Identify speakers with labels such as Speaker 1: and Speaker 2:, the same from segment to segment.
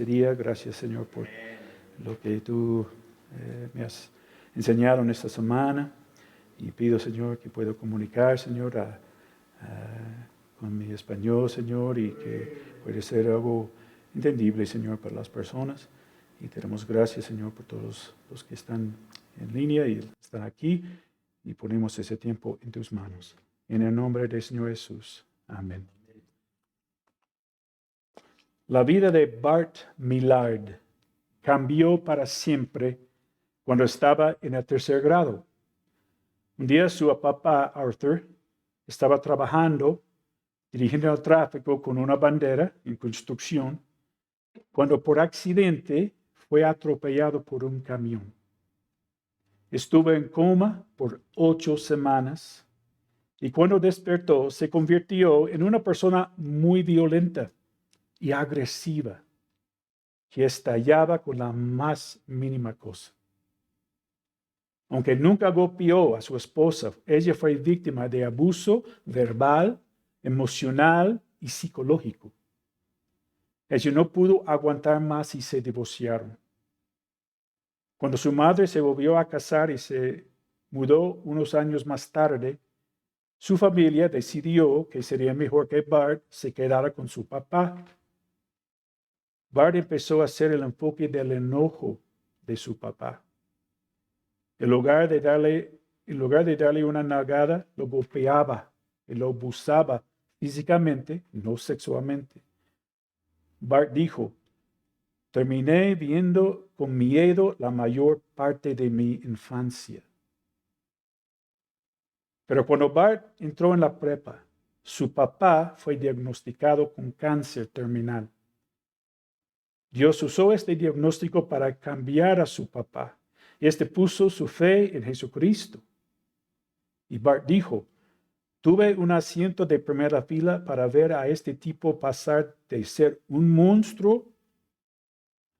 Speaker 1: ese día. Gracias, Señor, por lo que tú me has enseñado en esta semana. Y pido, Señor, que pueda comunicar, Señor, con mi español, Señor, y que puede ser algo entendible, Señor, para las personas. Y te damos gracias, Señor, por todos los que están en línea y están aquí. Y ponemos ese tiempo en tus manos. En el nombre del Señor Jesús. Amén. La vida de Bart Millard cambió para siempre cuando estaba en el 3er grado. Un día su papá Arthur estaba trabajando, dirigiendo el tráfico con una bandera en construcción, cuando por accidente fue atropellado por un camión. Estuvo en coma por 8 semanas y cuando despertó se convirtió en una persona muy violenta y agresiva que estallaba con la más mínima cosa. Aunque nunca golpeó a su esposa, ella fue víctima de abuso verbal, emocional y psicológico. Ella no pudo aguantar más y se divorciaron. Cuando su madre se volvió a casar y se mudó unos años más tarde, su familia decidió que sería mejor que Bart se quedara con su papá. Bart empezó a ser el enfoque del enojo de su papá. En lugar de darle una nalgada, lo golpeaba y lo abusaba físicamente, no sexualmente. Bart dijo, terminé viendo con miedo la mayor parte de mi infancia. Pero cuando Bart entró en la prepa, su papá fue diagnosticado con cáncer terminal. Dios usó este diagnóstico para cambiar a su papá. Y puso su fe en Jesucristo. Y Bart dijo, tuve un asiento de primera fila para ver a este tipo pasar de ser un monstruo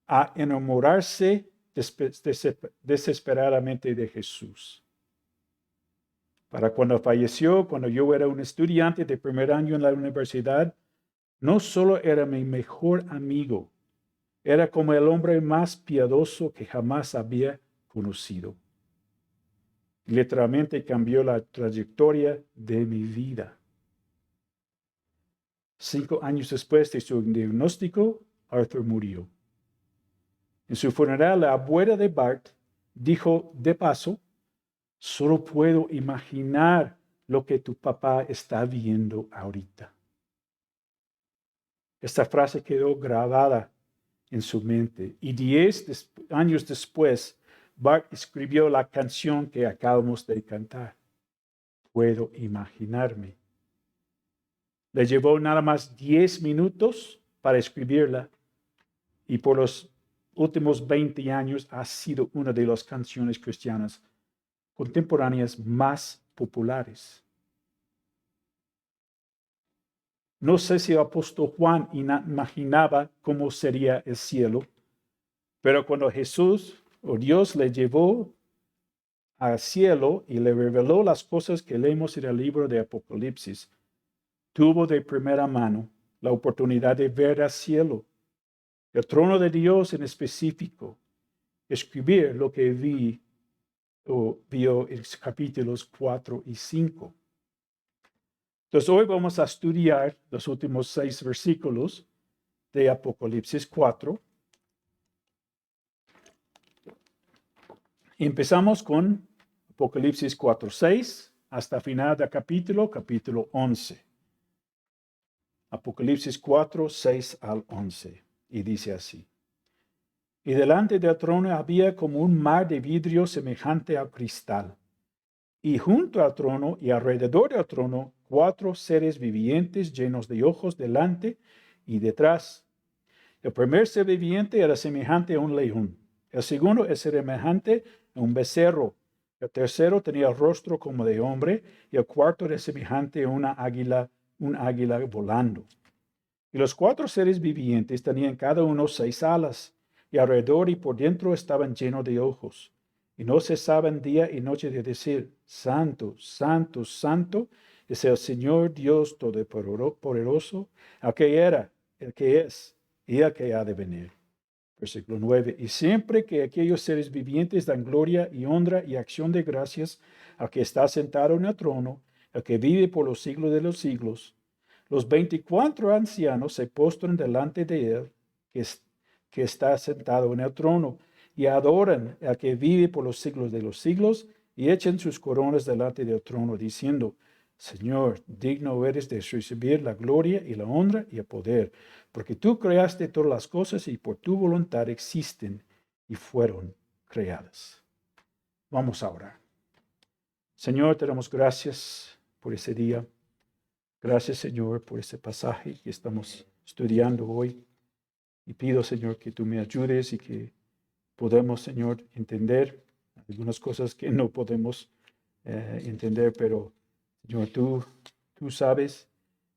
Speaker 1: a enamorarse desesperadamente de Jesús. Para cuando falleció, cuando yo era un estudiante de primer año en la universidad, no solo era mi mejor amigo, era como el hombre más piadoso que jamás había conocido. Literalmente cambió la trayectoria de mi vida. 5 años después de su diagnóstico, Arthur murió. En su funeral, la abuela de Bart dijo de paso, solo puedo imaginar lo que tu papá está viendo ahorita. Esta frase quedó grabada en su mente y 10 años después, Bart escribió la canción que acabamos de cantar. Puedo imaginarme. Le llevó nada más 10 minutos para escribirla y por los últimos 20 años ha sido una de las canciones cristianas contemporáneas más populares. No sé si el apóstol Juan imaginaba cómo sería el cielo, pero cuando Jesús o Dios le llevó al cielo y le reveló las cosas que leemos en el libro de Apocalipsis, tuvo de primera mano la oportunidad de ver al cielo, el trono de Dios en específico, escribir lo que vio en capítulos 4 y 5. Entonces hoy vamos a estudiar los últimos 6 versículos de Apocalipsis 4. Empezamos con Apocalipsis 4:6 hasta final del capítulo 11. Apocalipsis 4:6 al 11. Y dice así. Y delante del trono había como un mar de vidrio semejante al cristal. Y junto al trono y alrededor del trono, 4 seres vivientes llenos de ojos delante y detrás. El primer ser viviente era semejante a un león. El segundo es semejante a un becerro. El tercero tenía el rostro como de hombre. Y el cuarto era semejante a un águila volando. Y los 4 seres vivientes tenían cada uno 6 alas, y alrededor y por dentro estaban llenos de ojos. Y no cesaban día y noche de decir, Santo, Santo, Santo, es el Señor Dios Todopoderoso, el que era, el que es y el que ha de venir. Versículo 9. Y siempre que aquellos seres vivientes dan gloria y honra y acción de gracias al que está sentado en el trono, al que vive por los siglos de los siglos, los 24 ancianos se postran delante de él, que está sentado en el trono, y adoran al que vive por los siglos de los siglos, y echan sus coronas delante del trono, diciendo: Señor, digno eres de recibir la gloria y la honra y el poder, porque tú creaste todas las cosas y por tu voluntad existen y fueron creadas. Vamos a orar. Señor, te damos gracias por ese día. Gracias, Señor, por este pasaje que estamos estudiando hoy. Y pido, Señor, que tú me ayudes y que podamos, Señor, entender algunas cosas que no podemos entender, pero, Señor, tú sabes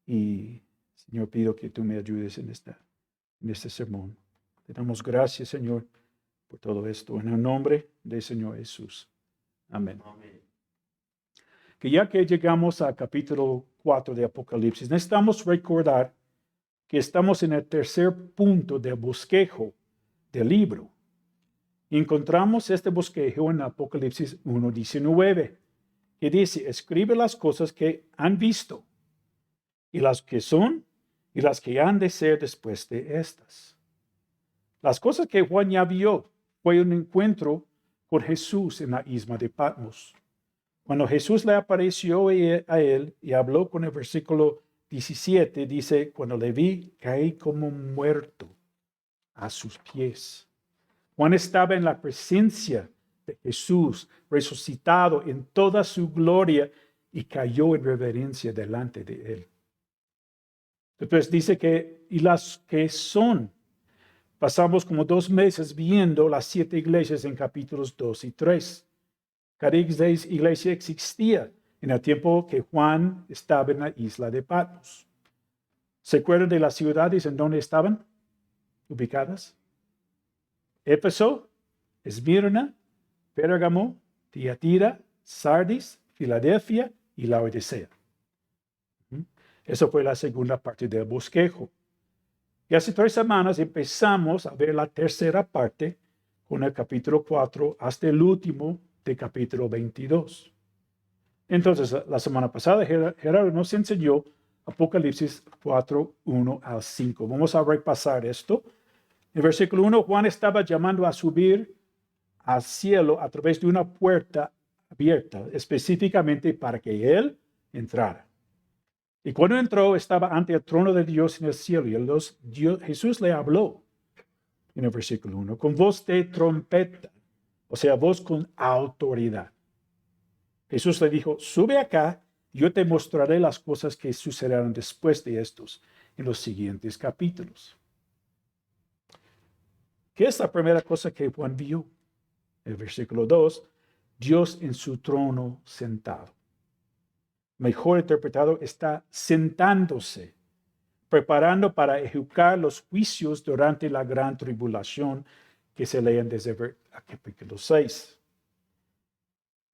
Speaker 1: y, Señor, pido que tú me ayudes en este sermón. Te damos gracias, Señor, por todo esto. En el nombre del Señor Jesús. Amén. Que ya que llegamos al capítulo 4 de Apocalipsis, necesitamos recordar que estamos en el tercer punto del bosquejo del libro. Encontramos este bosquejo en Apocalipsis 1:19, que dice: escribe las cosas que han visto, y las que son, y las que han de ser después de estas. Las cosas que Juan ya vio fue un encuentro con Jesús en la isla de Patmos. Cuando Jesús le apareció a él y habló con el versículo 17, dice: cuando le vi, caí como muerto a sus pies. Juan estaba en la presencia de Jesús, resucitado en toda su gloria, y cayó en reverencia delante de él. Entonces dice que, y las que son, pasamos como 2 meses viendo las 7 iglesias en capítulos 2 y 3. Cada iglesia existía en el tiempo que Juan estaba en la isla de Patmos. ¿Se acuerdan de las ciudades en donde estaban ubicadas? Éfeso, Esmirna, Pérgamo, Tiatira, Sardis, Filadelfia y Laodicea. Eso fue la segunda parte del bosquejo. Y hace 3 semanas empezamos a ver la tercera parte con el capítulo 4 hasta el último de capítulo 22. Entonces, la semana pasada Gerardo nos enseñó Apocalipsis 4, 1 al 5. Vamos a repasar esto. En el versículo 1, Juan estaba llamando a subir al cielo a través de una puerta abierta, específicamente para que él entrara. Y cuando entró, estaba ante el trono de Dios en el cielo, y Jesús le habló, en el versículo 1, con voz de trompeta, o sea, voz con autoridad. Jesús le dijo: sube acá, yo te mostraré las cosas que sucederán después de estos, en los siguientes capítulos. ¿Qué es la primera cosa que Juan vio? El versículo 2, Dios en su trono sentado. Mejor interpretado, está sentándose, preparando para ejecutar los juicios durante la gran tribulación que se leen desde el capítulo 6.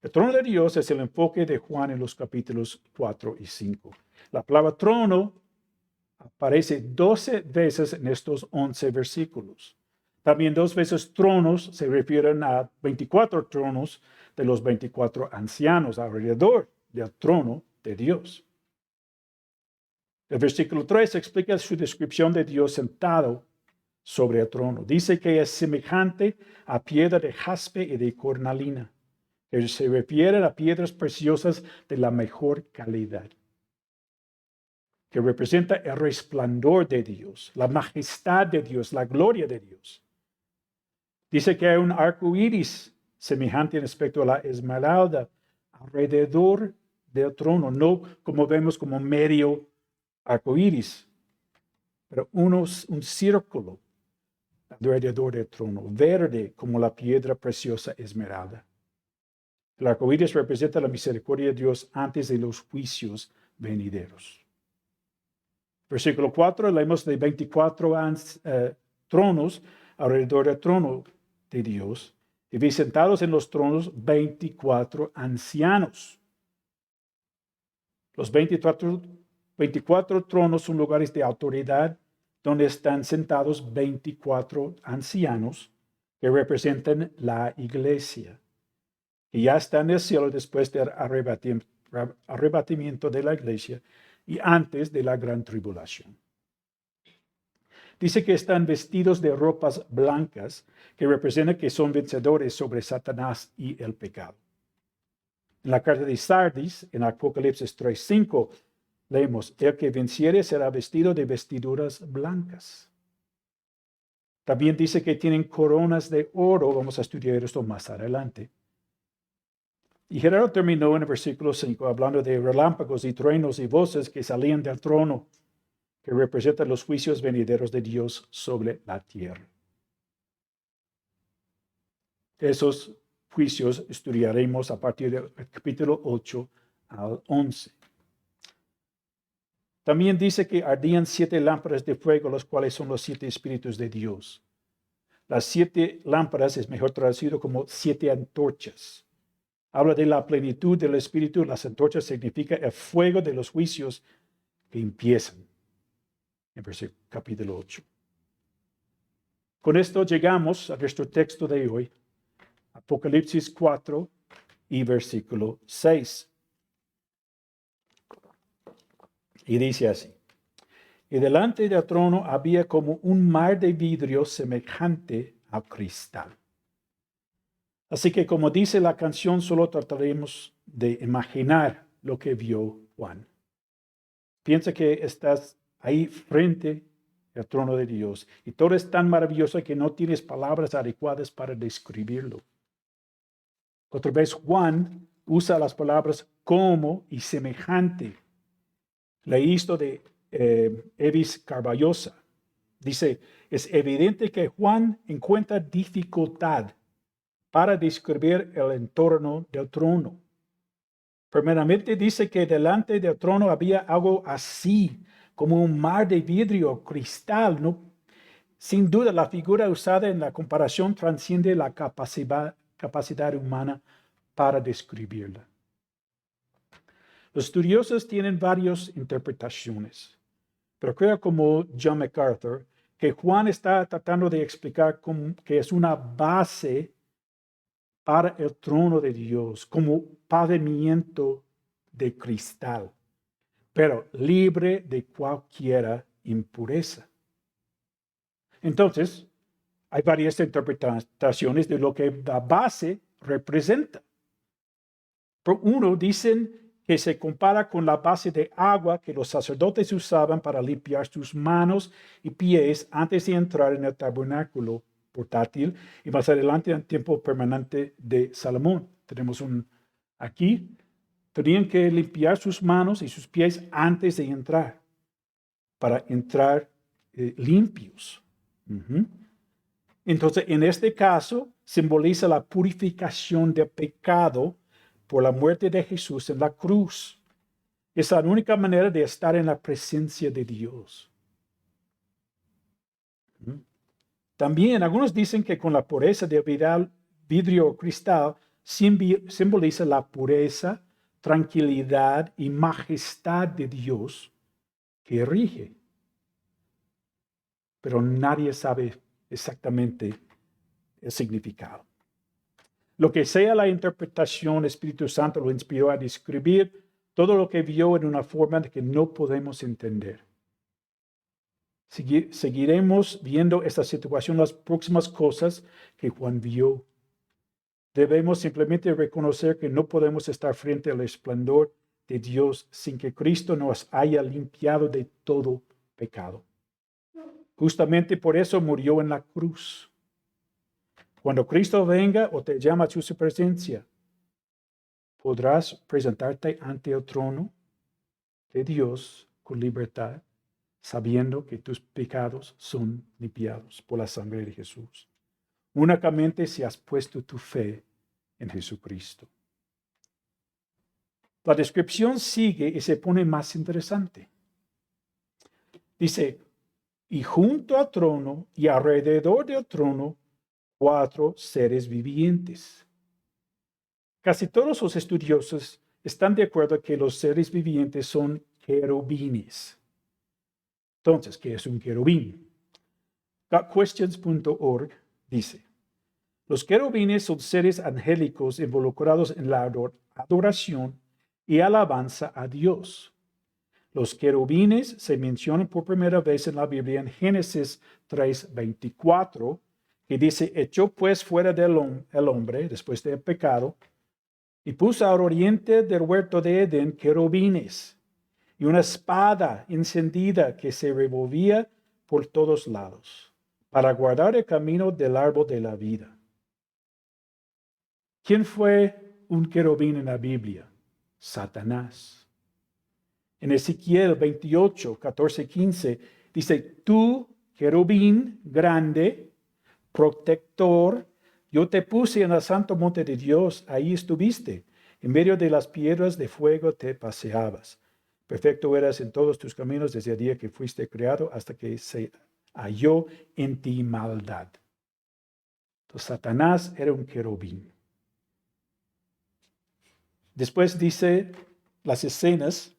Speaker 1: El trono de Dios es el enfoque de Juan en los capítulos 4 y 5. La palabra trono aparece 12 veces en estos 11 versículos. También 2 veces tronos se refieren a 24 tronos de los 24 ancianos alrededor del trono de Dios. El versículo 3 explica su descripción de Dios sentado sobre el trono. Dice que es semejante a piedra de jaspe y de cornalina, que se refiere a piedras preciosas de la mejor calidad, que representa el resplandor de Dios, la majestad de Dios, la gloria de Dios. Dice que hay un arco iris semejante en aspecto a la esmeralda alrededor del trono, no como vemos como medio arco iris, pero un círculo alrededor del trono, verde como la piedra preciosa esmeralda. El arco iris representa la misericordia de Dios antes de los juicios venideros. Versículo 4, leemos de 24 tronos alrededor del trono de Dios, y vi sentados en los tronos 24 ancianos. Los 24 tronos son lugares de autoridad donde están sentados 24 ancianos que representan la iglesia, que ya está en el cielo después del arrebatamiento de la iglesia y antes de la gran tribulación. Dice que están vestidos de ropas blancas, que representan que son vencedores sobre Satanás y el pecado. En la carta de Sardis, en Apocalipsis 3:5, leemos, el que venciere será vestido de vestiduras blancas. También dice que tienen coronas de oro. Vamos a estudiar esto más adelante. Y Gerardo terminó en el versículo 5 hablando de relámpagos y truenos y voces que salían del trono, que representan los juicios venideros de Dios sobre la tierra. Esos juicios estudiaremos a partir del capítulo 8 al 11. También dice que ardían 7 lámparas de fuego, los cuales son los 7 espíritus de Dios. Las 7 lámparas es mejor traducido como 7 antorchas. Habla de la plenitud del espíritu. Las antorchas significa el fuego de los juicios que empiezan. En capítulo 8. Con esto llegamos a nuestro texto de hoy, Apocalipsis 4 y versículo 6. Y dice así, y delante del trono había como un mar de vidrio semejante a cristal. Así que como dice la canción, solo trataremos de imaginar lo que vio Juan. Piensa que estás ahí frente al trono de Dios y todo es tan maravilloso que no tienes palabras adecuadas para describirlo. Otra vez Juan usa las palabras como y semejante. Leí esto de Evis Carballosa. Dice, es evidente que Juan encuentra dificultad para describir el entorno del trono. Primeramente dice que delante del trono había algo así, como un mar de vidrio, cristal. ¿No? Sin duda, la figura usada en la comparación trasciende la capacidad humana para describirla. Los estudiosos tienen varias interpretaciones, pero creo como John MacArthur que Juan está tratando de explicar que es una base para el trono de Dios, como pavimento de cristal, pero libre de cualquier impureza. Entonces, hay varias interpretaciones de lo que la base representa. Por uno, dicen que se compara con la base de agua que los sacerdotes usaban para limpiar sus manos y pies antes de entrar en el tabernáculo portátil y más adelante en el templo permanente de Salomón. Tenemos aquí. Tenían que limpiar sus manos y sus pies antes de entrar, para entrar limpios. Entonces, en este caso, simboliza la purificación del pecado por la muerte de Jesús en la cruz. Es la única manera de estar en la presencia de Dios. También algunos dicen que con la pureza del vidrio o cristal simboliza la pureza, tranquilidad y majestad de Dios que rige. Pero nadie sabe exactamente el significado. Lo que sea la interpretación, el Espíritu Santo lo inspiró a describir todo lo que vio en una forma que no podemos entender. Seguiremos viendo esta situación, las próximas cosas que Juan vio. Debemos simplemente reconocer que no podemos estar frente al esplendor de Dios sin que Cristo nos haya limpiado de todo pecado. Justamente por eso murió en la cruz. Cuando Cristo venga o te llama a su presencia, podrás presentarte ante el trono de Dios con libertad, sabiendo que tus pecados son limpiados por la sangre de Jesús. Únicamente si has puesto tu fe en Jesucristo. La descripción sigue y se pone más interesante. Dice, y junto al trono y alrededor del trono, 4 seres vivientes. Casi todos los estudiosos están de acuerdo que los seres vivientes son querubines. Entonces, ¿qué es un querubín? GotQuestions.org dice, los querubines son seres angélicos involucrados en la adoración y alabanza a Dios. Los querubines se mencionan por primera vez en la Biblia en Génesis 3:24, que dice, echó pues fuera el hombre después del pecado y puso al oriente del huerto de Edén querubines y una espada encendida que se revolvía por todos lados para guardar el camino del árbol de la vida. ¿Quién fue un querubín en la Biblia? Satanás. En Ezequiel 28, 14, 15, dice, tú, querubín grande, protector, yo te puse en el santo monte de Dios, ahí estuviste. En medio de las piedras de fuego te paseabas. Perfecto eras en todos tus caminos desde el día que fuiste creado hasta que se halló en ti maldad. Entonces, Satanás era un querubín. Después dice las escenas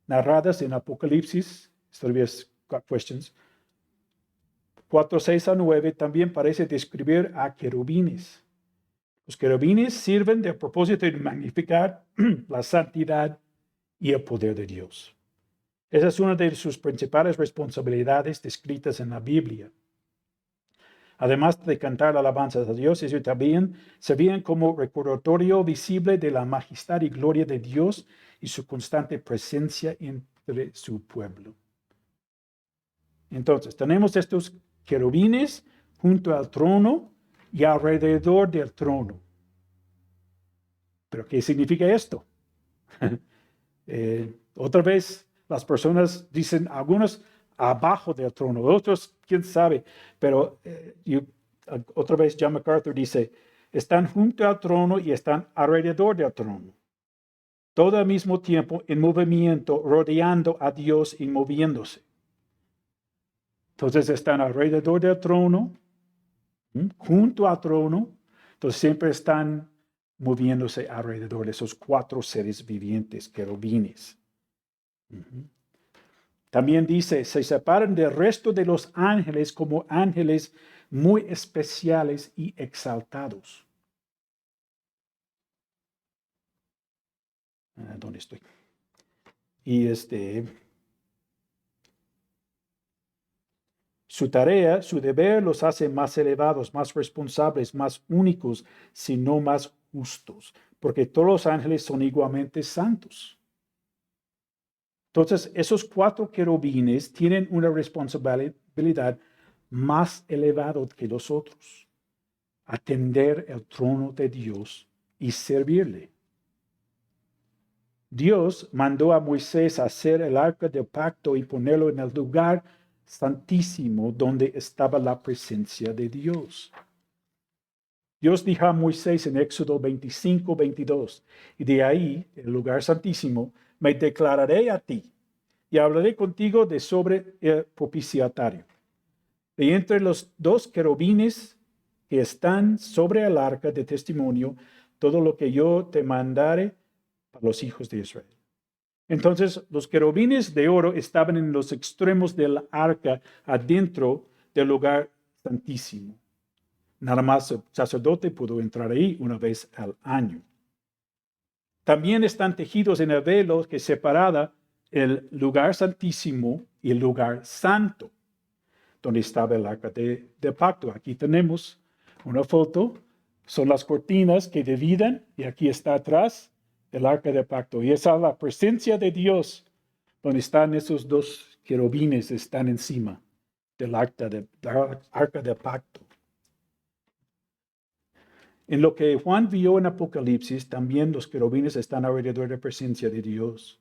Speaker 1: narradas en Apocalipsis, historias, questions, 4, 6 a 9, también parece describir a querubines. Los querubines sirven de propósito de magnificar la santidad y el poder de Dios. Esa es una de sus principales responsabilidades descritas en la Biblia. Además de cantar alabanzas a Dios, ellos también servían como recordatorio visible de la majestad y gloria de Dios y su constante presencia entre su pueblo. Entonces, tenemos estos querubines junto al trono y alrededor del trono. ¿Pero qué significa esto? Otra vez, las personas dicen, algunos abajo del trono, otros, quién sabe, pero otra vez John MacArthur dice, están junto al trono y están alrededor del trono. Todo al mismo tiempo en movimiento, rodeando a Dios y moviéndose. Entonces están alrededor del trono, junto al trono, entonces siempre están moviéndose alrededor de esos 4 seres vivientes, querubines. También dice, se separan del resto de los ángeles como ángeles muy especiales y exaltados. ¿Dónde estoy? Y su tarea, su deber los hace más elevados, más responsables, más únicos, sino más justos, porque todos los ángeles son igualmente santos. Entonces, esos 4 querubines tienen una responsabilidad más elevada que los otros: atender el trono de Dios y servirle. Dios mandó a Moisés hacer el arca del pacto y ponerlo en el lugar santísimo donde estaba la presencia de Dios. Dios dijo a Moisés en Éxodo 25, 22, y de ahí, el lugar santísimo, me declararé a ti y hablaré contigo de sobre el propiciatario. Y entre los 2 querubines que están sobre el arca de testimonio, todo lo que yo te mandare para los hijos de Israel. Entonces, los querubines de oro estaban en los extremos del arca, adentro del lugar santísimo. Nada más el sacerdote pudo entrar ahí una vez al año. También están tejidos en el velo que separaba el lugar santísimo y el lugar santo, donde estaba el arca de pacto. Aquí tenemos una foto. Son las cortinas que dividen y aquí está atrás el arca de pacto. Y esa es la presencia de Dios, donde están esos 2 querubines, están encima del arca de pacto. En lo que Juan vio en Apocalipsis, también los querubines están alrededor de la presencia de Dios.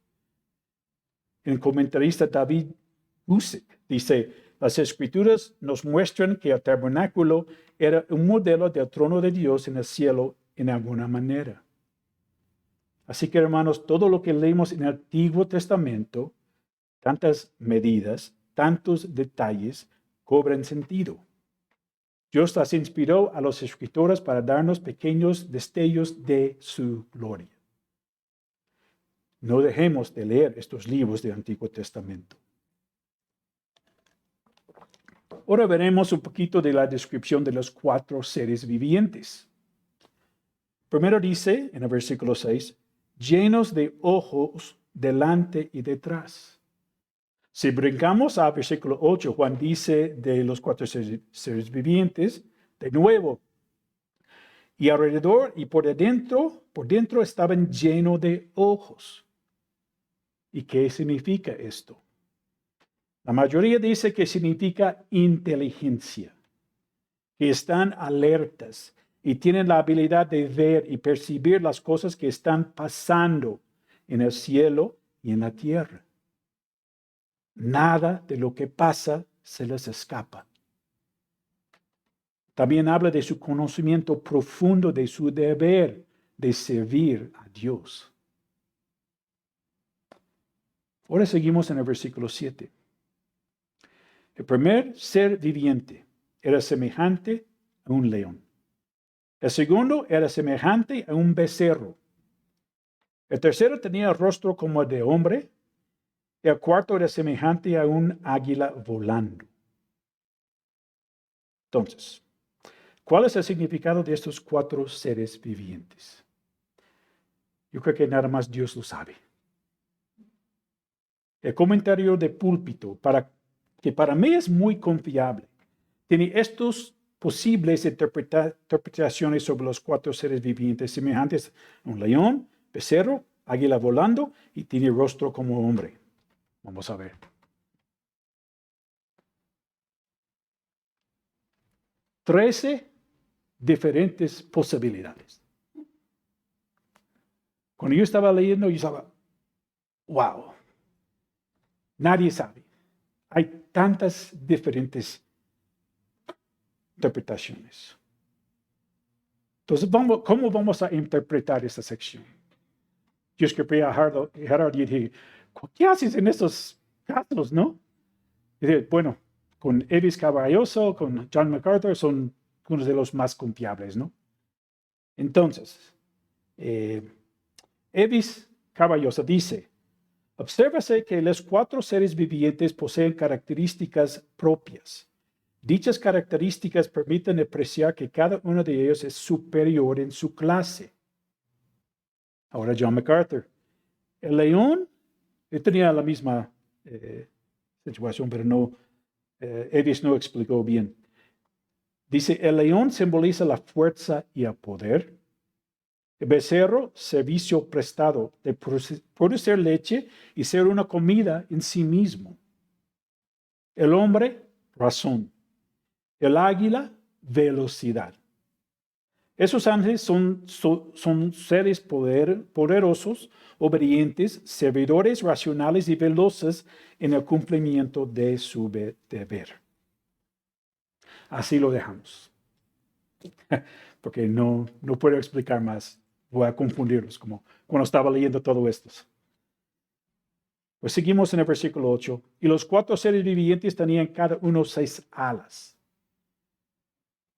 Speaker 1: El comentarista David Gusick dice, las escrituras nos muestran que el tabernáculo era un modelo del trono de Dios en el cielo en alguna manera. Así que, hermanos, todo lo que leemos en el Antiguo Testamento, tantas medidas, tantos detalles, cobran sentido. Dios las inspiró a los escritores para darnos pequeños destellos de su gloria. No dejemos de leer estos libros del Antiguo Testamento. Ahora veremos un poquito de la descripción de los 4 seres vivientes. Primero dice en el versículo 6, llenos de ojos delante y detrás. Si brincamos al versículo 8, Juan dice de los 4 seres vivientes, de nuevo, y alrededor y por dentro estaban llenos de ojos. ¿Y qué significa esto? La mayoría dice que significa inteligencia, que están alertas y tienen la habilidad de ver y percibir las cosas que están pasando en el cielo y en la tierra. Nada de lo que pasa se les escapa. También habla de su conocimiento profundo de su deber de servir a Dios. Ahora seguimos en el versículo 7. El primer ser viviente era semejante a un león. El segundo era semejante a un becerro. El tercero tenía el rostro como el de hombre. El cuarto era semejante a un águila volando. Entonces, ¿cuál es el significado de estos 4 seres vivientes? Yo creo que nada más Dios lo sabe. El comentario de Púlpito, que para mí es muy confiable, tiene estos posibles interpretaciones sobre los 4 seres vivientes semejantes a un león, becerro, águila volando y tiene rostro como hombre. Vamos a ver. 13 diferentes posibilidades. Cuando yo estaba leyendo, yo estaba, wow, nadie sabe. Hay tantas diferentes interpretaciones. Entonces, ¿cómo vamos a interpretar esta sección? Yo escribí a Gerard y dije, ¿qué haces en estos casos, no? Y dije, bueno, con Evis Caballoso, con John MacArthur, son unos de los más confiables, ¿no? Entonces, Evis Caballoso dice, obsérvase que los 4 seres vivientes poseen características propias. Dichas características permiten apreciar que cada uno de ellos es superior en su clase. Ahora John MacArthur. El león, él tenía la misma situación, pero Evis no explicó bien. Dice, el león simboliza la fuerza y el poder. El becerro, servicio prestado, de producir leche y ser una comida en sí mismo. El hombre, razón. El águila, velocidad. Esos ángeles son seres poderosos, obedientes, servidores racionales y veloces en el cumplimiento de su deber. Así lo dejamos. Porque no puedo explicar más. Voy a confundirlos como cuando estaba leyendo todo esto. Pues seguimos en el versículo 8. Y los 4 seres vivientes tenían cada uno 6 alas.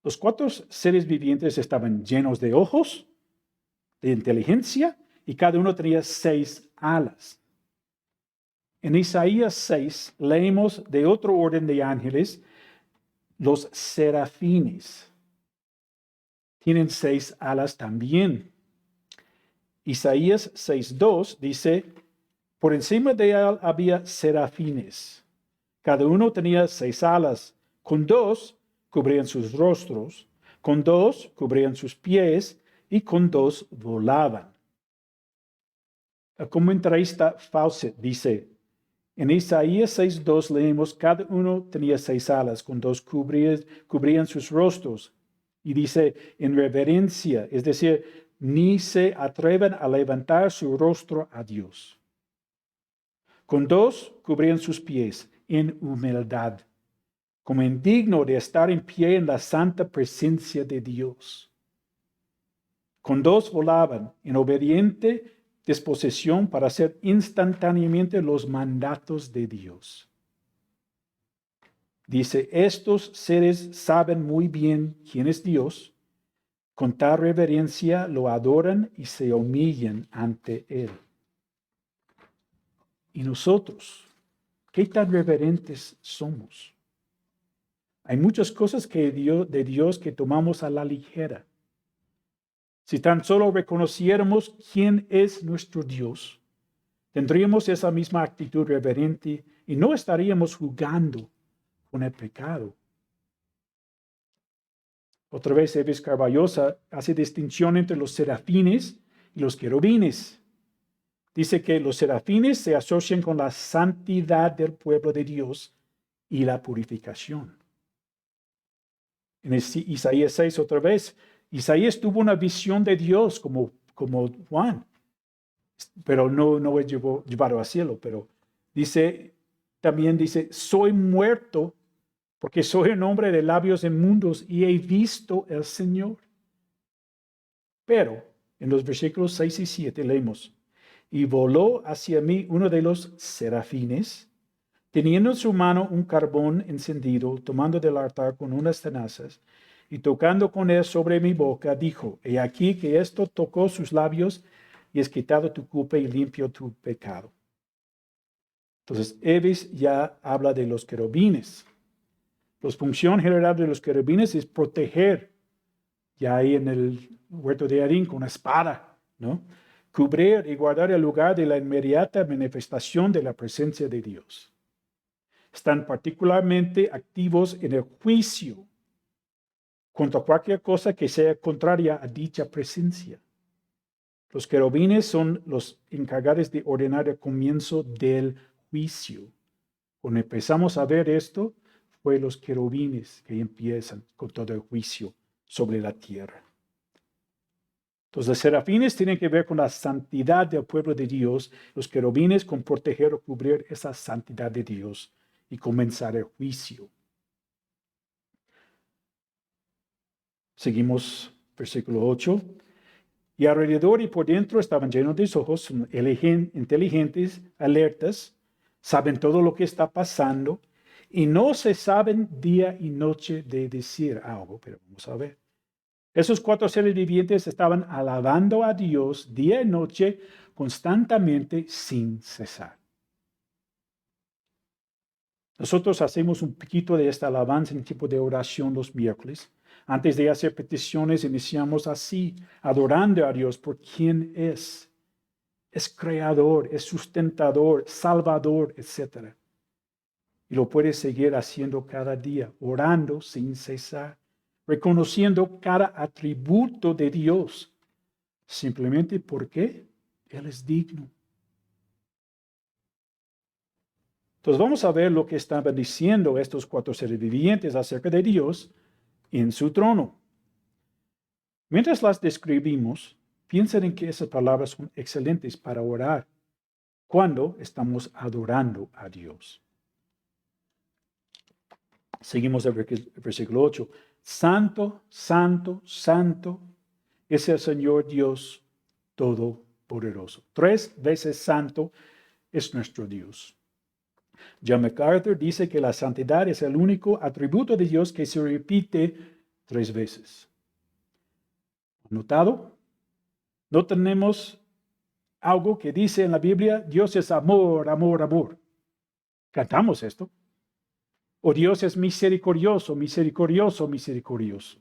Speaker 1: Los 4 seres vivientes estaban llenos de ojos, de inteligencia, y cada uno tenía 6 alas. En Isaías 6 leemos de otro orden de ángeles, los serafines. Tienen 6 alas también. Isaías 6:2 dice, por encima de él había serafines. Cada uno tenía 6 alas. Con 2 cubrían sus rostros, con 2 cubrían sus pies y con 2 volaban. El comentarista Fawcett dice, en Isaías 6:2 leemos, cada uno tenía 6 alas, con 2 cubrían sus rostros. Y dice, en reverencia, es decir, ni se atreven a levantar su rostro a Dios. Con 2 cubrían sus pies, en humildad, como indigno de estar en pie en la santa presencia de Dios. Con 2 volaban, en obediente disposición para hacer instantáneamente los mandatos de Dios. Dice, estos seres saben muy bien quién es Dios, con tal reverencia lo adoran y se humillan ante Él. ¿Y nosotros? ¿Qué tan reverentes somos? Hay muchas cosas de Dios que tomamos a la ligera. Si tan solo reconociéramos quién es nuestro Dios, tendríamos esa misma actitud reverente y no estaríamos jugando con el pecado. Otra vez, Eves Carballosa hace distinción entre los serafines y los querubines. Dice que los serafines se asocian con la santidad del pueblo de Dios y la purificación. En Isaías 6, otra vez, Isaías tuvo una visión de Dios como Juan, pero no es llevado al cielo, pero también dice, soy muerto porque soy un hombre de labios inmundos y he visto al Señor. Pero en los versículos 6 y 7 leemos, y voló hacia mí uno de los serafines, teniendo en su mano un carbón encendido, tomando del altar con unas tenazas, y tocando con él sobre mi boca, dijo, he aquí que esto tocó sus labios, y es quitado tu culpa y limpio tu pecado. Entonces, Eves ya habla de los querubines. La función general de los querubines es proteger, ya ahí en el huerto de Edén, con una espada, ¿no? Cubrir y guardar el lugar de la inmediata manifestación de la presencia de Dios. Están particularmente activos en el juicio contra cualquier cosa que sea contraria a dicha presencia. Los querubines son los encargados de ordenar el comienzo del juicio. Cuando empezamos a ver esto, fue los querubines que empiezan con todo el juicio sobre la tierra. Entonces, los serafines tienen que ver con la santidad del pueblo de Dios, los querubines con proteger o cubrir esa santidad de Dios y comenzar el juicio. Seguimos versículo 8. Y alrededor y por dentro estaban llenos de ojos, inteligentes, alertas, saben todo lo que está pasando y no se saben día y noche de decir algo, pero vamos a ver. Esos 4 seres vivientes estaban alabando a Dios día y noche constantemente sin cesar. Nosotros hacemos un poquito de esta alabanza en tipo de oración los miércoles. Antes de hacer peticiones, iniciamos así, adorando a Dios por quien es. Es creador, es sustentador, salvador, etc. Y lo puedes seguir haciendo cada día, orando sin cesar, reconociendo cada atributo de Dios, simplemente porque Él es digno. Entonces vamos a ver lo que estaban diciendo estos 4 seres vivientes acerca de Dios en su trono. Mientras las describimos, piensen en que esas palabras son excelentes para orar cuando estamos adorando a Dios. Seguimos el versículo 8. Santo, santo, santo es el Señor Dios Todopoderoso. 3 veces santo es nuestro Dios. John MacArthur dice que la santidad es el único atributo de Dios que se repite 3 veces. ¿Notado? No tenemos algo que dice en la Biblia, Dios es amor, amor, amor. Cantamos esto. O Dios es misericordioso, misericordioso, misericordioso.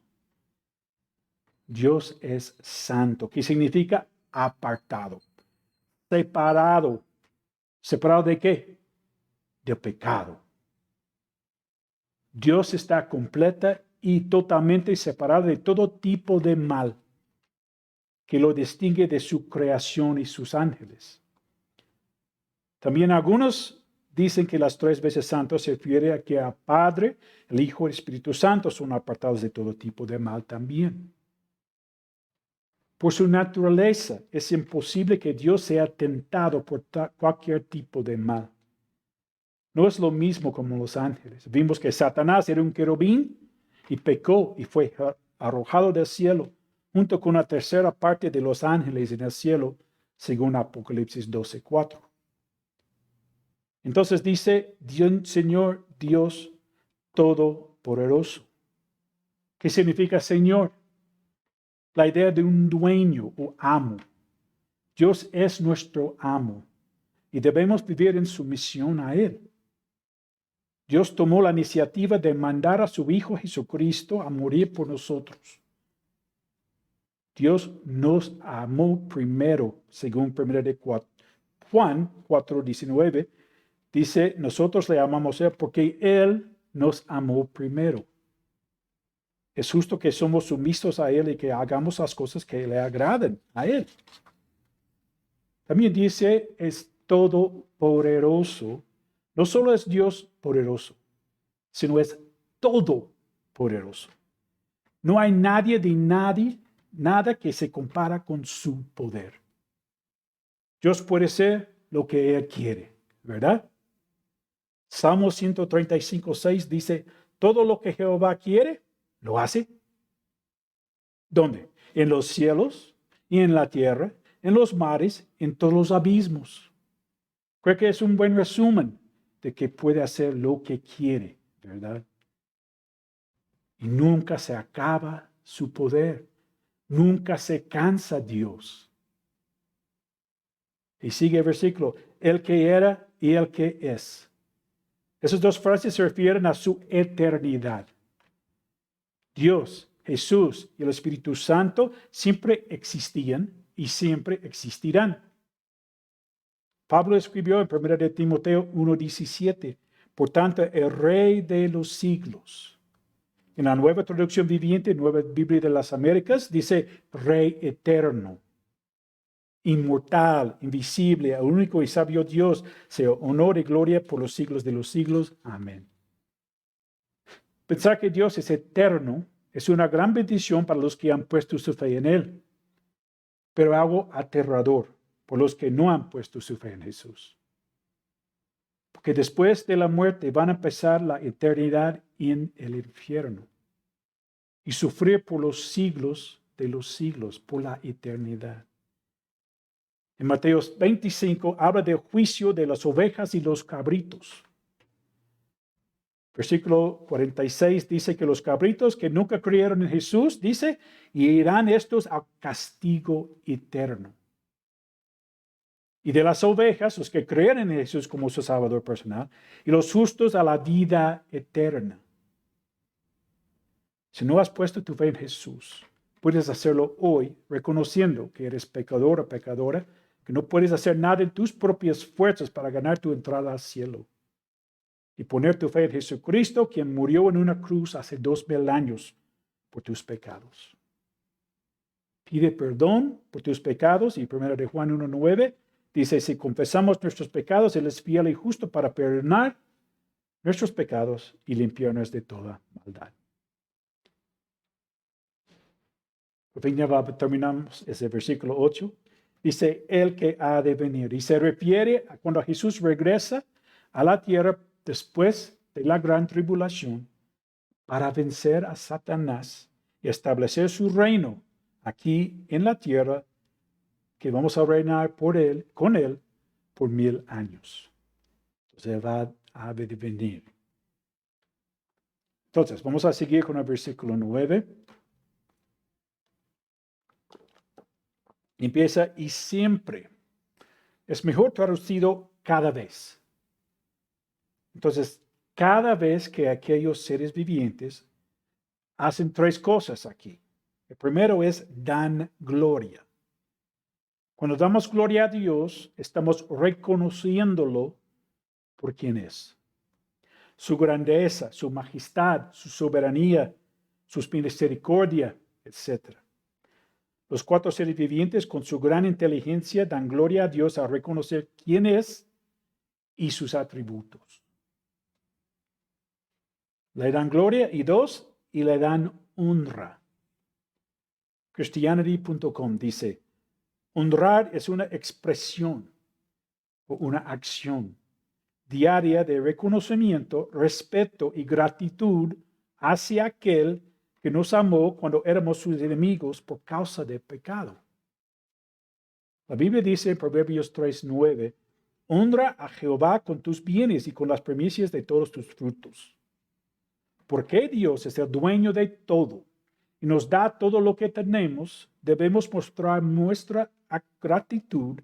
Speaker 1: Dios es santo, que significa apartado, separado. ¿Separado de qué? Del pecado. Dios está completa y totalmente separado de todo tipo de mal que lo distingue de su creación y sus ángeles. También algunos dicen que las 3 veces santo se refiere a que el Padre, el Hijo y el Espíritu Santo son apartados de todo tipo de mal también. Por su naturaleza, es imposible que Dios sea tentado por cualquier tipo de mal. No es lo mismo como los ángeles. Vimos que Satanás era un querubín y pecó y fue arrojado del cielo, junto con una tercera parte de los ángeles en el cielo, según Apocalipsis 12:4. Entonces dice, Señor Dios Todopoderoso. ¿Qué significa Señor? La idea de un dueño o amo. Dios es nuestro amo y debemos vivir en sumisión a Él. Dios tomó la iniciativa de mandar a su Hijo Jesucristo a morir por nosotros. Dios nos amó primero, según 1 de Juan 4:19. Dice, nosotros le amamos a Él porque Él nos amó primero. Es justo que somos sumisos a Él y que hagamos las cosas que le agraden a Él. También dice, es todopoderoso. No solo es Dios poderoso, sino es todopoderoso. No hay nadie de nadie, nada que se compara con su poder. Dios puede ser lo que Él quiere, ¿verdad? Salmo 135:6 dice, todo lo que Jehová quiere, lo hace. ¿Dónde? En los cielos y en la tierra, en los mares, en todos los abismos. Creo que es un buen resumen de que puede hacer lo que quiere, ¿verdad? Y nunca se acaba su poder. Nunca se cansa Dios. Y sigue el versículo, el que era y el que es. Esas dos frases se refieren a su eternidad. Dios, Jesús y el Espíritu Santo siempre existían y siempre existirán. Pablo escribió en 1 de Timoteo 1:17, por tanto, el Rey de los siglos. En la Nueva Traducción Viviente, Nueva Biblia de las Américas, dice Rey eterno, inmortal, invisible, el único y sabio Dios, sea honor y gloria por los siglos de los siglos. Amén. Pensar que Dios es eterno es una gran bendición para los que han puesto su fe en Él, pero algo aterrador por los que no han puesto su fe en Jesús. Porque después de la muerte van a empezar la eternidad en el infierno y sufrir por los siglos de los siglos, por la eternidad. En Mateo 25 habla del juicio de las ovejas y los cabritos. Versículo 46 dice que los cabritos que nunca creyeron en Jesús, dice, y irán estos al castigo eterno. Y de las ovejas, los que creen en Jesús como su Salvador personal, y los justos a la vida eterna. Si no has puesto tu fe en Jesús, puedes hacerlo hoy, reconociendo que eres pecador o pecadora, que no puedes hacer nada en tus propias fuerzas para ganar tu entrada al cielo. Y poner tu fe en Jesucristo, quien murió en una cruz hace 2000 años por tus pecados. Pide perdón por tus pecados, y 1 de Juan 1:9 dice, si confesamos nuestros pecados, Él es fiel y justo para perdonar nuestros pecados y limpiarnos de toda maldad. Por fin ya terminamos ese versículo 8. Dice, el que ha de venir. Y se refiere a cuando Jesús regresa a la tierra después de la gran tribulación para vencer a Satanás y establecer su reino aquí en la tierra, que vamos a reinar con él por 1000 años. Entonces él ha de venir. Entonces, vamos a seguir con el versículo 9. Empieza, y siempre. Es mejor traducido cada vez. Entonces, cada vez que aquellos seres vivientes hacen 3 cosas aquí. El primero es dan gloria. Cuando damos gloria a Dios, estamos reconociéndolo por quien es. Su grandeza, su majestad, su soberanía, su misericordia, etc. Los 4 seres vivientes, con su gran inteligencia, dan gloria a Dios al reconocer quién es y sus atributos. Le dan gloria, y 2, y le dan honra. Christianity.com dice, honrar es una expresión o una acción diaria de reconocimiento, respeto y gratitud hacia aquel que nos amó cuando éramos sus enemigos por causa del pecado. La Biblia dice en Proverbios 3:9, honra a Jehová con tus bienes y con las primicias de todos tus frutos. Porque Dios es el dueño de todo y nos da todo lo que tenemos, debemos mostrar nuestra gratitud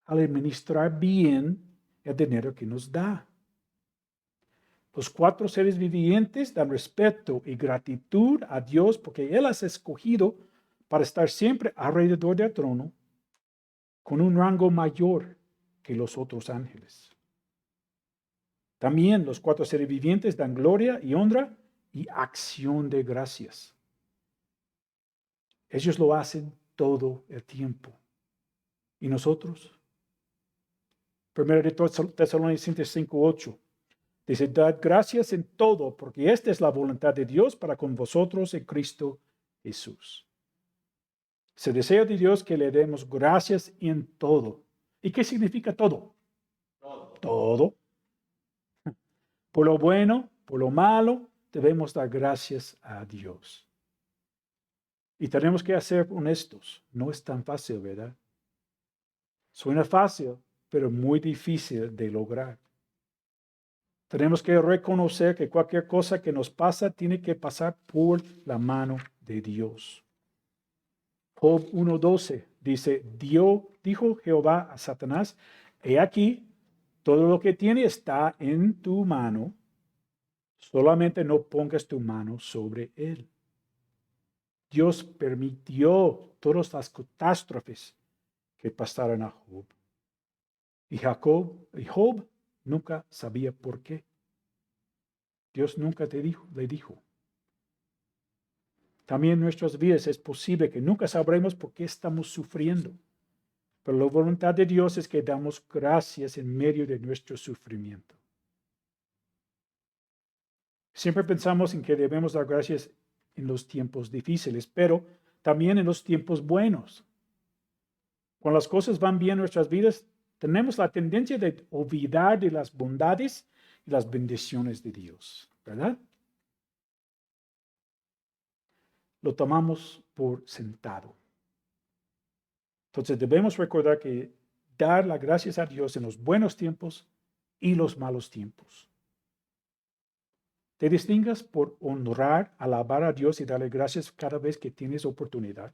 Speaker 1: al administrar bien el dinero que nos da. Los 4 seres vivientes dan respeto y gratitud a Dios porque Él has escogido para estar siempre alrededor del trono con un rango mayor que los otros ángeles. También los 4 seres vivientes dan gloria y honra y acción de gracias. Ellos lo hacen todo el tiempo. ¿Y nosotros? 1 Tesalonicenses 5:8 dice, dad gracias en todo, porque esta es la voluntad de Dios para con vosotros en Cristo Jesús. Se desea de Dios que le demos gracias en todo. ¿Y qué significa todo? Todo. Por lo bueno, por lo malo, debemos dar gracias a Dios. Y tenemos que ser honestos. No es tan fácil, ¿verdad? Suena fácil, pero muy difícil de lograr. Tenemos que reconocer que cualquier cosa que nos pasa tiene que pasar por la mano de Dios. Job 1:12 dice, dijo Jehová a Satanás, he aquí, todo lo que tiene está en tu mano, solamente no pongas tu mano sobre él. Dios permitió todas las catástrofes que pasaron a Job. Y Job nunca sabía por qué. Dios nunca le dijo. También en nuestras vidas es posible que nunca sabremos por qué estamos sufriendo. Pero la voluntad de Dios es que damos gracias en medio de nuestro sufrimiento. Siempre pensamos en que debemos dar gracias en los tiempos difíciles, pero también en los tiempos buenos. Cuando las cosas van bien en nuestras vidas, tenemos la tendencia de olvidar de las bondades y las bendiciones de Dios, ¿verdad? Lo tomamos por sentado. Entonces debemos recordar que dar las gracias a Dios en los buenos tiempos y los malos tiempos. Te distingas por honrar, alabar a Dios y darle gracias cada vez que tienes oportunidad.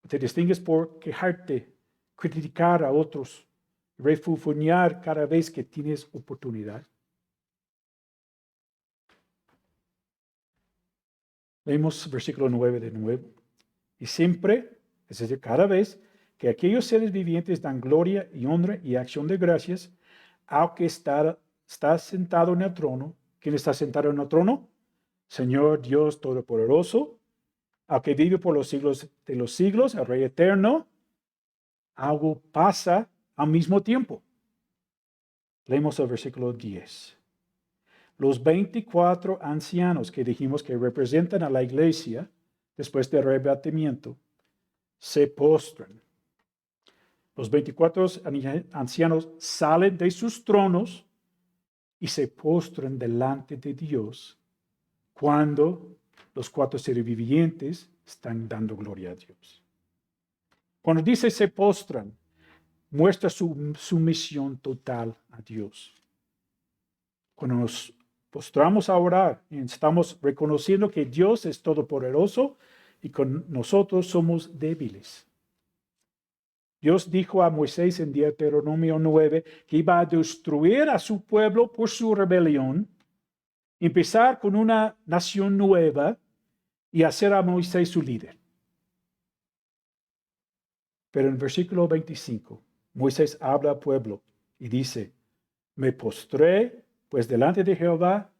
Speaker 1: Te distingues por quejarte, criticar a otros, refunfuñar cada vez que tienes oportunidad. Leemos versículo 9 de nuevo. Y siempre, es decir, cada vez que aquellos seres vivientes dan gloria y honra y acción de gracias, aunque está sentado en el trono. ¿Quién está sentado en el trono? Señor Dios Todopoderoso, al que vive por los siglos de los siglos, el Rey eterno, algo pasa al mismo tiempo. Leemos el versículo 10. Los 24 ancianos que dijimos que representan a la iglesia después del arrebatamiento se postran. Los 24 ancianos salen de sus tronos y se postran delante de Dios cuando los 4 seres vivientes están dando gloria a Dios. Cuando dice se postran, muestra su sumisión total a Dios. Cuando nos postramos a orar, estamos reconociendo que Dios es todopoderoso y con nosotros somos débiles. Dios dijo a Moisés en Deuteronomio 9 que iba a destruir a su pueblo por su rebelión, empezar con una nación nueva y hacer a Moisés su líder. Pero en el versículo 25, Moisés habla al pueblo y dice, me postré pues delante de Jehová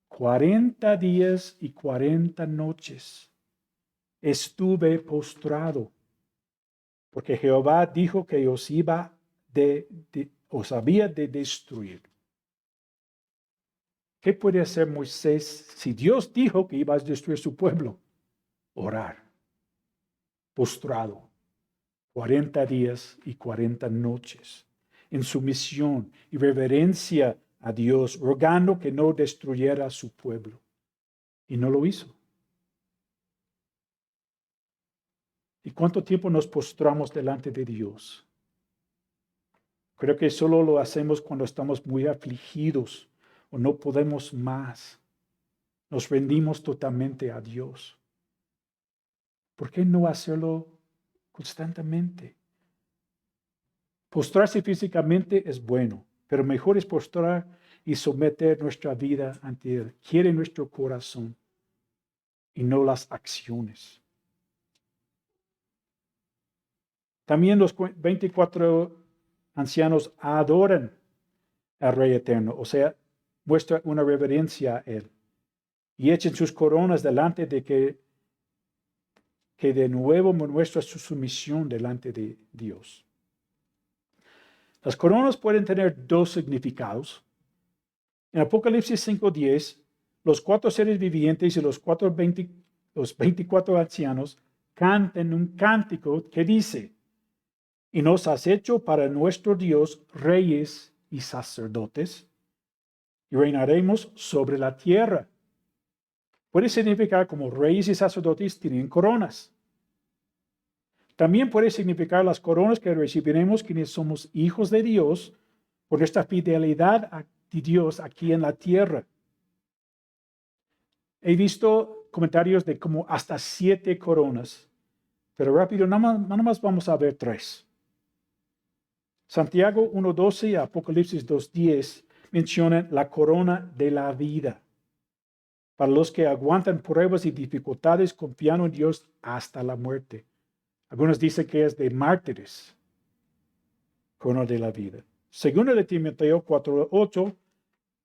Speaker 1: 40 días y 40 noches. Estuve postrado, porque Jehová dijo que os había de destruir. ¿Qué puede hacer Moisés si Dios dijo que iba a destruir su pueblo? Orar, postrado, 40 días y 40 noches, en sumisión y reverencia a Dios, rogando que no destruyera a su pueblo. Y no lo hizo. ¿Y cuánto tiempo nos postramos delante de Dios? Creo que solo lo hacemos cuando estamos muy afligidos o no podemos más. Nos rendimos totalmente a Dios. ¿Por qué no hacerlo constantemente? Postrarse físicamente es bueno, pero mejor es postrar y someter nuestra vida ante Él. Quiere nuestro corazón y no las acciones. También los 24 ancianos adoran al Rey Eterno, o sea, muestran una reverencia a Él y echen sus coronas delante de que de nuevo muestra su sumisión delante de Dios. Las coronas pueden tener dos significados. En Apocalipsis 5:10, los 4 seres vivientes y los 24 ancianos cantan un cántico que dice: y nos has hecho para nuestro Dios reyes y sacerdotes, y reinaremos sobre la tierra. Puede significar como reyes y sacerdotes tienen coronas. También puede significar las coronas que recibiremos quienes somos hijos de Dios por nuestra fidelidad a Dios aquí en la tierra. He visto comentarios de como hasta 7 coronas, pero rápido, nada más vamos a ver 3. Santiago 1:12 y Apocalipsis 2:10 mencionan la corona de la vida para los que aguantan pruebas y dificultades confiando en Dios hasta la muerte. Algunos dicen que es de mártires, corona de la vida. Segundo de Timoteo 4:8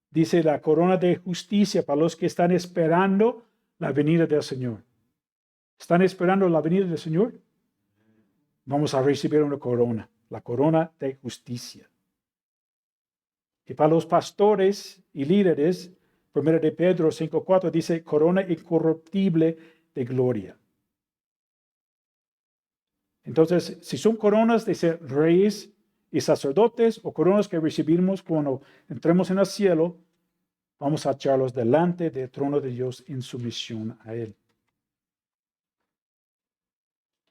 Speaker 1: dice la corona de justicia para los que están esperando la venida del Señor. ¿Están esperando la venida del Señor? Vamos a recibir una corona, la corona de justicia. Y para los pastores y líderes, 1 de Pedro 5:4 dice corona incorruptible de gloria. Entonces, si son coronas de ser reyes y sacerdotes o coronas que recibimos cuando entremos en el cielo, vamos a echarlos delante del trono de Dios en sumisión a Él.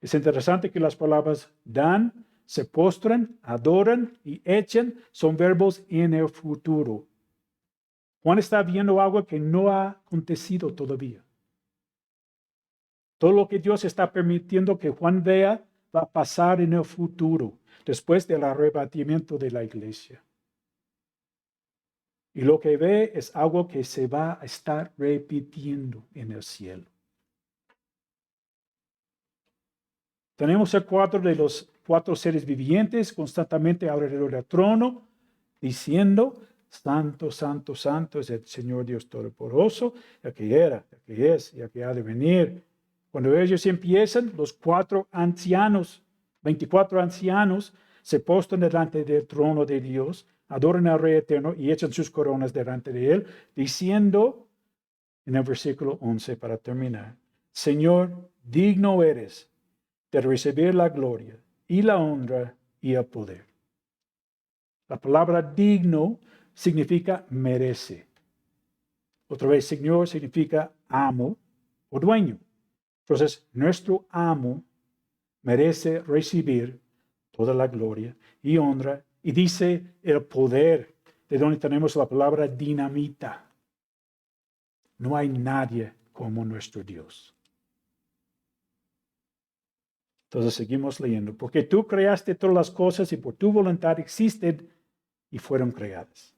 Speaker 1: Es interesante que las palabras dan, se postran, adoran y echan son verbos en el futuro. Juan está viendo algo que no ha acontecido todavía. Todo lo que Dios está permitiendo que Juan vea va a pasar en el futuro, después del arrebatamiento de la iglesia. Y lo que ve es algo que se va a estar repitiendo en el cielo. Tenemos el cuadro de los 4 seres vivientes constantemente alrededor del trono, diciendo: Santo, santo, santo es el Señor Dios Todopoderoso, el que era, el que es y el que ha de venir. Cuando ellos empiezan, los 24 ancianos se postran delante del trono de Dios, adoran al Rey Eterno y echan sus coronas delante de Él, diciendo en el versículo 11 para terminar: Señor, digno eres de recibir la gloria y la honra y el poder. La palabra digno significa merece. Otra vez, Señor significa amo o dueño. Entonces, nuestro amo merece recibir toda la gloria y honra. Y dice el poder, de donde tenemos la palabra dinamita. No hay nadie como nuestro Dios. Entonces seguimos leyendo. Porque tú creaste todas las cosas y por tu voluntad existen y fueron creadas.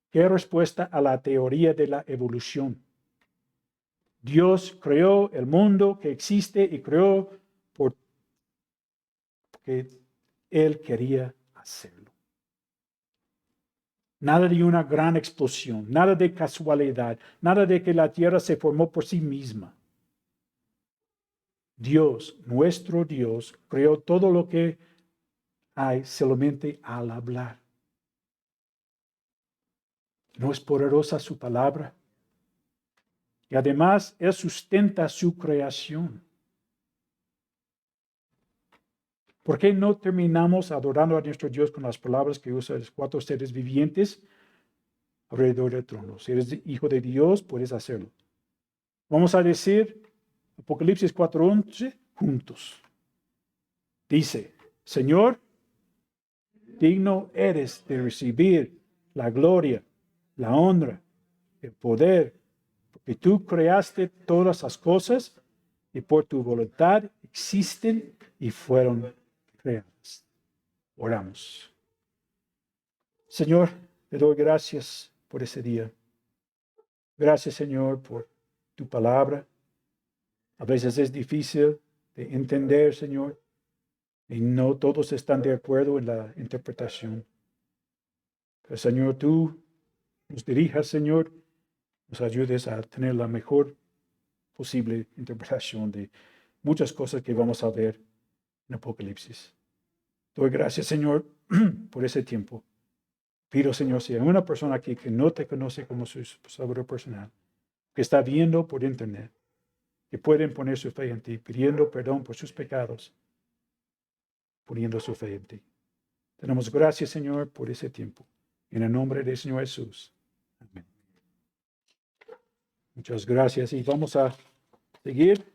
Speaker 1: ¿Qué respuesta a la teoría de la evolución? Dios creó el mundo que existe y creó porque Él quería hacerlo. Nada de una gran explosión, nada de casualidad, nada de que la tierra se formó por sí misma. Dios, nuestro Dios, creó todo lo que hay solamente al hablar. ¿No es poderosa su palabra? Y además, Él sustenta su creación. ¿Por qué no terminamos adorando a nuestro Dios con las palabras que usan los 4 seres vivientes alrededor del trono? Si eres hijo de Dios, puedes hacerlo. Vamos a decir Apocalipsis 4:11 juntos. Dice: Señor, digno eres de recibir la gloria, la honra, el poder, porque tú creaste todas las cosas y por tu voluntad existen y fueron creadas. Oramos. Señor, Te doy gracias por ese día. Gracias, Señor, por tu palabra. A veces es difícil de entender, Señor, y no todos están de acuerdo en la interpretación. Pero, Señor, tú nos dirijas, Señor, nos ayudes a tener la mejor posible interpretación de muchas cosas que vamos a ver en Apocalipsis. Doy gracias, Señor, por ese tiempo. Pido, Señor, si hay una persona aquí que no te conoce como su Salvador personal, que está viendo por internet, que pueden poner su fe en ti, pidiendo perdón por sus pecados, poniendo su fe en ti. Tenemos gracias, Señor, por ese tiempo. En el nombre del Señor Jesús. Amén. Muchas gracias y vamos a seguir